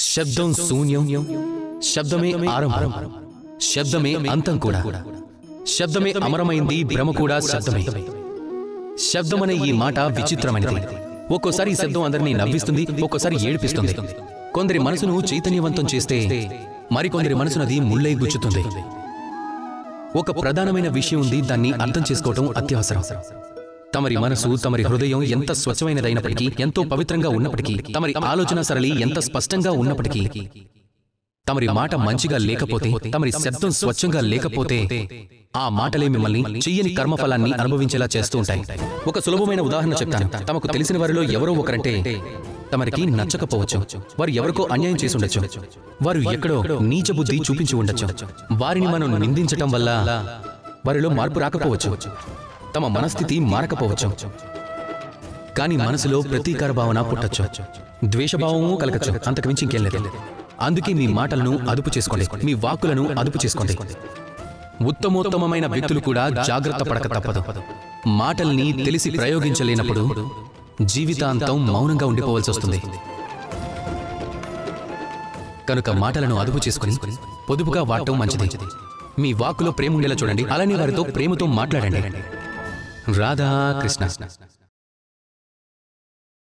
శబ్దం శూన్యం, శబ్దమే ఆరంభం, శబ్దమే అంతం కూడా. శబ్దమే అమరమైంది, భ్రమ కూడా శబ్దమే. శబ్దమనే ఈ మాట విచిత్రమైనది. ఒక్కోసారి ఈ శబ్దం అందరినీ నవ్విస్తుంది, ఒక్కోసారి ఏడిపిస్తుంది. కొందరి మనసును చైతన్యవంతం చేస్తే మరికొందరి మనసునది ముళ్ళై గుచ్చుతుంది. ఒక ప్రధానమైన విషయం ఉంది, దాన్ని అర్థం చేసుకోవటం అత్యవసరం. తమరి మనసు, తమరి హృదయం ఎంత స్వచ్ఛమైనదైనప్పటికీ, ఎంతో పవిత్రంగా ఉన్నప్పటికీ, తమరి ఆలోచన సరళి ఎంత స్పష్టంగా ఉన్నప్పటికీ, తమరి మాట మంచిగా లేకపోతే, తమరి శబ్దం స్వచ్ఛంగా లేకపోతే, ఆ మాటలే మిమ్మల్ని చెయ్యని కర్మఫలాన్ని అనుభవించేలా చేస్తూ ఉంటాయి. ఒక సులభమైన ఉదాహరణ చెప్తాను. తమకు తెలిసిన వారిలో ఎవరో ఒకరంటే తమరికి నచ్చకపోవచ్చు. వారు ఎవరికో అన్యాయం చేసి ఉండొచ్చు. వారు ఎక్కడో నీచ బుద్ధి చూపించి ఉండొచ్చు. వారిని మనం నిందించటం వల్ల వారిలో మార్పు రాకపోవచ్చు, తమ మనస్థితి మారకపోవచ్చు. కానీ మనసులో ప్రతీకార భావన పుట్టచ్చు, ద్వేషభావము కలగచ్చు. అంతకుమించి ఇంకేం లేదు. అందుకే మీ మాటలను అదుపు చేసుకోండి, మీ వాక్కులను అదుపు చేసుకోండి. ఉత్తమోత్తమైన వ్యక్తులు కూడా జాగ్రత్త పడక తప్పదు. మాటల్ని తెలిసి ప్రయోగించలేనప్పుడు జీవితాంతం మౌనంగా ఉండిపోవాల్సి వస్తుంది. కనుక మాటలను అదుపు చేసుకుని పొదుపుగా వాడటం మంచిది. మీ వాక్కులో ప్రేమ ఉండేలా చూడండి, అలానే వారితో ప్రేమతో మాట్లాడండి. రాధా కృష్ణ.